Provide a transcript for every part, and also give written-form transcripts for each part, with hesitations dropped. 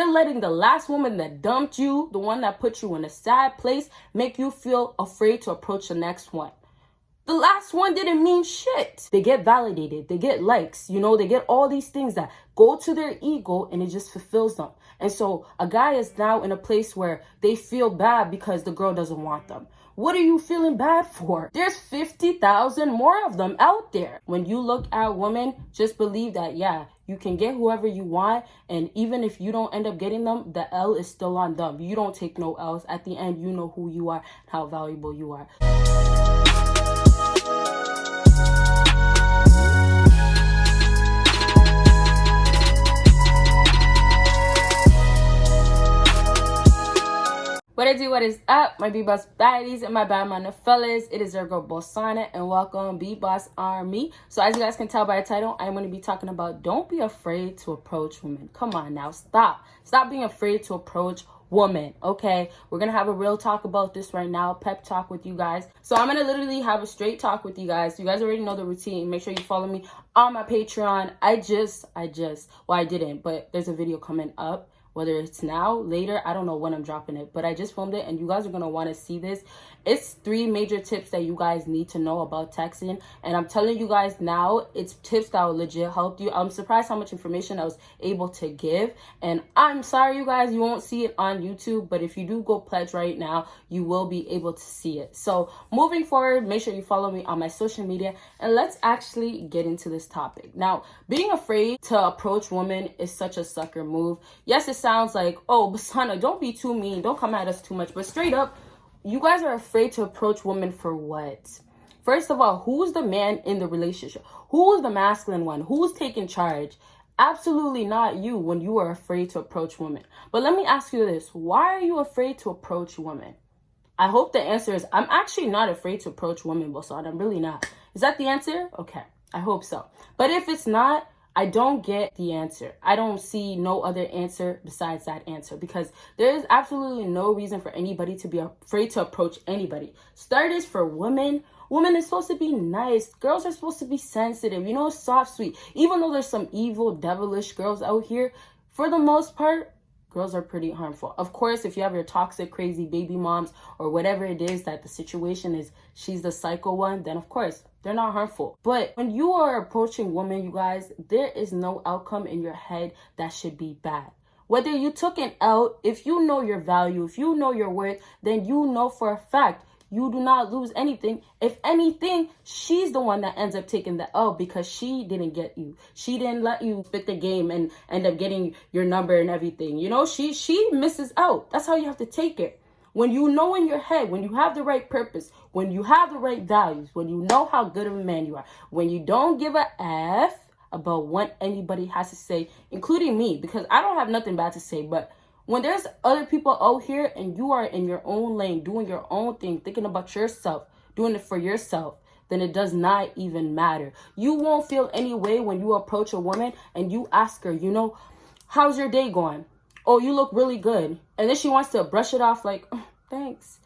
You're letting the last woman that dumped you, the one that put you in a sad place, make you feel afraid to approach the next one. The last one didn't mean shit. They get validated, they get likes, they get all these things that go to their ego and it just fulfills them. And so a guy is now in a place where they feel bad because the girl doesn't want them. What are you feeling bad for? There's 50,000 more of them out there. When you look at women, just believe that, yeah, you can get whoever you want. And even if you don't end up getting them, the L is still on them. You don't take no L's. At the end, you know who you are, how valuable you are. What I do, what is up, my BBossBaddies and my bad man fellas? It is your girl Bosana and welcome BBossArmy. So as you guys can tell by the title, I'm going to be talking about don't be afraid to approach women. Come on now, stop being afraid to approach women. Okay, we're gonna have a real talk about this right now, pep talk with you guys. So I'm gonna literally have a straight talk with you guys. You guys already know the routine. Make sure you follow me on my Patreon. I didn't, but there's a video coming up. Whether it's now, later, I don't know when I'm dropping it, but I just filmed it and you guys are going to want to see this. It's 3 major tips that you guys need to know about texting. And I'm telling you guys now, it's tips that will legit help you. I'm surprised how much information I was able to give. And I'm sorry, you guys, you won't see it on YouTube. But if you do go pledge right now, you will be able to see it. So moving forward, make sure you follow me on my social media. And let's actually get into this topic. Now, being afraid to approach women is such a sucker move. Yes, it sounds like, oh, Bosana, don't be too mean. Don't come at us too much. But straight up, you guys are afraid to approach women for what? First of all, who's the man in the relationship? Who's the masculine one? Who's taking charge? Absolutely not you when you are afraid to approach women. But let me ask you this. Why are you afraid to approach women? I hope the answer is, I'm actually not afraid to approach women, Bosana. I'm really not. Is that the answer? Okay, I hope so. But if it's not, I don't get the answer. I don't see no other answer besides that answer because there is absolutely no reason for anybody to be afraid to approach anybody. Start is for women. Women are supposed to be nice. Girls are supposed to be sensitive, soft, sweet. Even though there's some evil, devilish girls out here, for the most part, girls are pretty harmful. Of course, if you have your toxic, crazy baby moms or whatever it is that the situation is, she's the psycho one, then of course, they're not harmful. But when you are approaching women, you guys, there is no outcome in your head that should be bad. Whether you took an L, if you know your value, if you know your worth, then you know for a fact you do not lose anything. If anything, she's the one that ends up taking the L because she didn't get you. She didn't let you fit the game and end up getting your number and everything. She misses out. That's how you have to take it. When you know in your head, when you have the right purpose, when you have the right values, when you know how good of a man you are, when you don't give a F about what anybody has to say, including me, because I don't have nothing bad to say, but when there's other people out here and you are in your own lane, doing your own thing, thinking about yourself, doing it for yourself, then it does not even matter. You won't feel any way when you approach a woman and you ask her, how's your day going? Oh, you look really good. And then she wants to brush it off like, oh, thanks.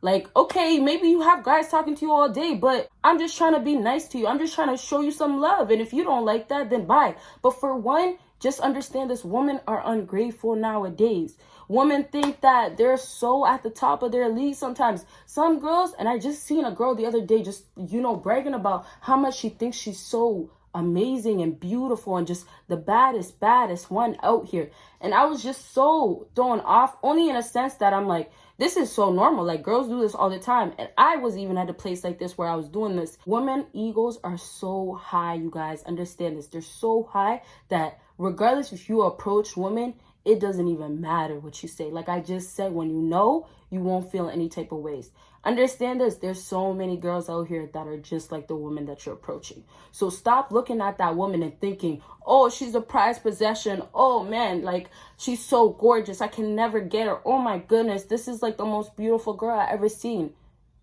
Like, okay, maybe you have guys talking to you all day, but I'm just trying to be nice to you. I'm just trying to show you some love. And if you don't like that, then bye. But for one, just understand this, women are ungrateful nowadays. Women think that they're so at the top of their league sometimes. Some girls, and I just seen a girl the other day just, bragging about how much she thinks she's so amazing and beautiful and just the baddest one out here. And I was just so thrown off, only in a sense that I'm like, this is so normal. Like, girls do this all the time. And I was even at a place like this where I was doing this. Women egos are so high, you guys. Understand this. They're so high that regardless if you approach women, it doesn't even matter what you say. Like I just said, when you won't feel any type of ways. Understand this. There's so many girls out here that are just like the woman that you're approaching. So stop looking at that woman and thinking, oh, she's a prized possession. Oh, man, like she's so gorgeous. I can never get her. Oh, my goodness. This is like the most beautiful girl I ever seen.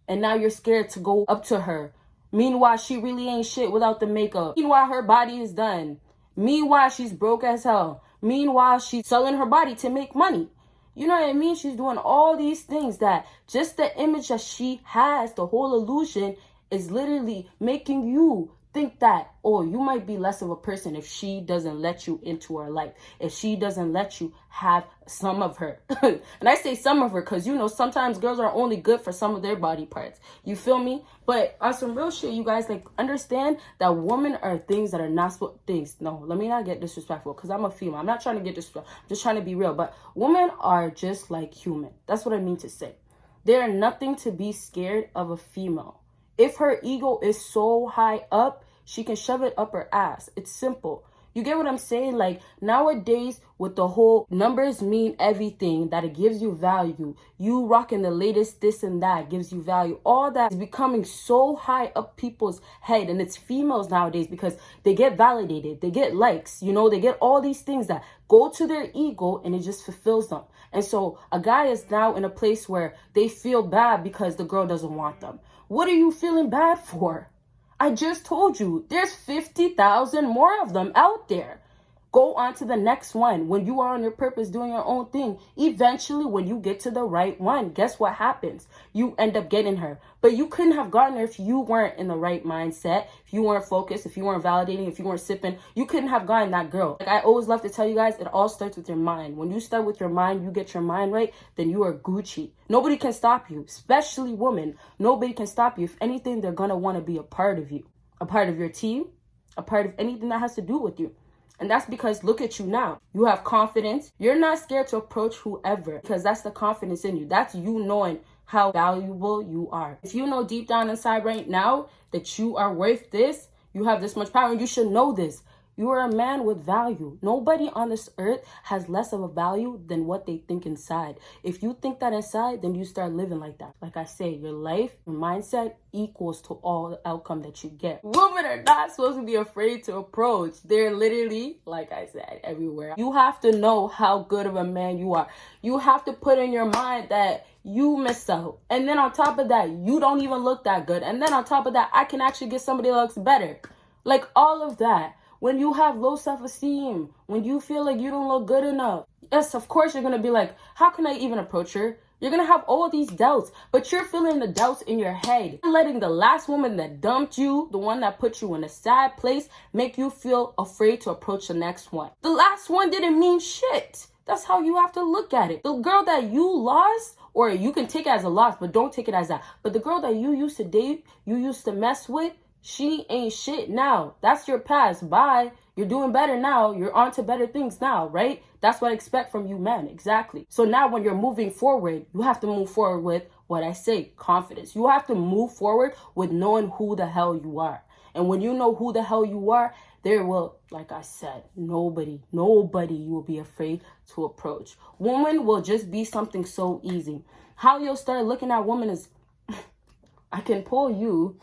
And now you're scared to go up to her. Meanwhile, she really ain't shit without the makeup. Meanwhile, her body is done. Meanwhile, she's broke as hell. Meanwhile, she's selling her body to make money. You know what I mean? She's doing all these things that just the image that she has, the whole illusion is literally making you think that, oh, you might be less of a person if she doesn't let you into her life, if she doesn't let you have some of her. And I say some of her because, you know, sometimes girls are only good for some of their body parts. You feel me? But on some real shit, you guys, like, understand that women are things that are not things. No, let me not get disrespectful because I'm a female. I'm not trying to get disrespectful. I'm just trying to be real. But women are just like human. That's what I mean to say. There are nothing to be scared of a female. If her ego is so high up, she can shove it up her ass. It's simple. You get what I'm saying? Like, nowadays, with the whole numbers mean everything, that it gives you value. You rocking the latest this and that gives you value. All that is becoming so high up people's head. And it's females nowadays because they get validated. They get likes. You know, they get all these things that go to their ego and it just fulfills them. And so a guy is now in a place where they feel bad because the girl doesn't want them. What are you feeling bad for? I just told you, there's 50,000 more of them out there. Go on to the next one. When you are on your purpose, doing your own thing, eventually when you get to the right one, guess what happens? You end up getting her. But you couldn't have gotten her if you weren't in the right mindset, if you weren't focused, if you weren't validating, if you weren't sipping. You couldn't have gotten that girl. Like I always love to tell you guys, it all starts with your mind. When you start with your mind, you get your mind right, then you are Gucci. Nobody can stop you, especially women. Nobody can stop you. If anything, they're going to want to be a part of you, a part of your team, a part of anything that has to do with you. And that's because look at you now. You have confidence. You're not scared to approach whoever because that's the confidence in you. That's you knowing how valuable you are. If you know deep down inside right now that you are worth this, you have this much power, and you should know this. You are a man with value. Nobody on this earth has less of a value than what they think inside. If you think that inside, then you start living like that. Like I say, your life, your mindset equals to all the outcome that you get. Women are not supposed to be afraid to approach. They're literally, like I said, everywhere. You have to know how good of a man you are. You have to put in your mind that you miss out. And then on top of that, you don't even look that good. And then on top of that, I can actually get somebody that looks better. Like all of that. When you have low self-esteem, when you feel like you don't look good enough, yes, of course you're going to be like, how can I even approach her? You're going to have all these doubts, but you're feeling the doubts in your head. You're letting the last woman that dumped you, the one that put you in a sad place, make you feel afraid to approach the next one. The last one didn't mean shit. That's how you have to look at it. The girl that you lost, or you can take it as a loss, but don't take it as that. But the girl that you used to date, you used to mess with, she ain't shit now. That's your past. Bye. You're doing better now. You're on to better things now, right? That's what I expect from you men. Exactly. So now when you're moving forward, you have to move forward with what I say, confidence. You have to move forward with knowing who the hell you are. And when you know who the hell you are, there will, like I said, nobody you will be afraid to approach. Woman will just be something so easy. How you'll start looking at women is, I can pull you,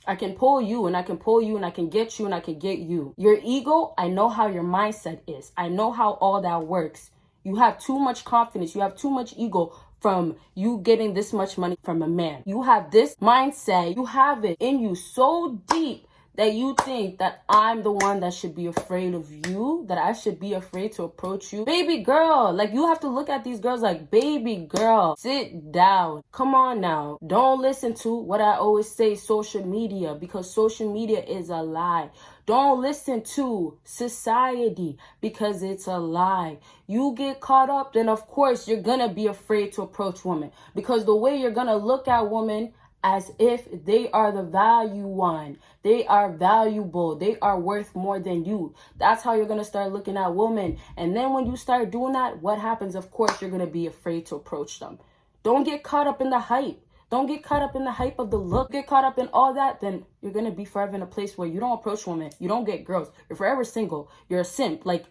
and I can pull you, and I can get you, and I can get you. Your ego, I know how your mindset is. I know how all that works. You have too much confidence. You have too much ego from you getting this much money from a man. You have this mindset. You have it in you so deep that you think that I'm the one that should be afraid of you, that I should be afraid to approach you. Baby girl, like you have to look at these girls like, baby girl, sit down. Come on now. Don't listen to what I always say, social media, because social media is a lie. Don't listen to society because it's a lie. You get caught up, then of course you're gonna be afraid to approach women because the way you're gonna look at women as if they are the value one. They are valuable. They are worth more than you. That's how you're going to start looking at women. And then when you start doing that, what happens? Of course, you're going to be afraid to approach them. Don't get caught up in the hype. Don't get caught up in the hype of the look. Get caught up in all that, then you're going to be forever in a place where you don't approach women. You don't get girls. You're forever single. You're a simp. Like,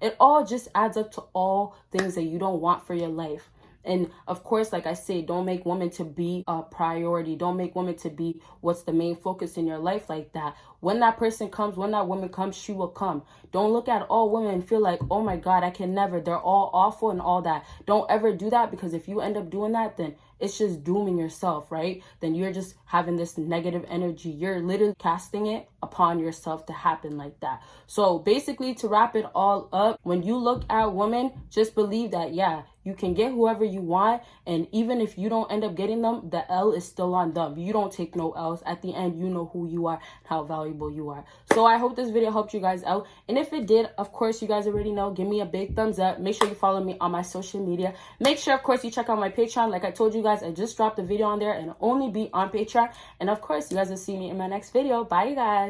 it all just adds up to all things that you don't want for your life. And of course, like I say, don't make women to be a priority. Don't make women to be what's the main focus in your life like that. When that person comes, when that woman comes, she will come. Don't look at all women and feel like, oh my God, I can never. They're all awful and all that. Don't ever do that, because if you end up doing that, then it's just dooming yourself, right? Then you're just having this negative energy. You're literally casting it upon yourself to happen like that. So basically, to wrap it all up, when you look at women, just believe that, yeah, You can get whoever you want, and even if you don't end up getting them, the L is still on them. You don't take no L's. At the end, you know who you are and how valuable you are. So I hope this video helped you guys out, and if it did, of course, you guys already know, give me a big thumbs up. Make sure you follow me on my social media. Make sure, of course, you check out my Patreon. Like I told you guys, I just dropped a video on there, and it'll only be on Patreon. And of course, you guys will see me in my next video. Bye, you guys.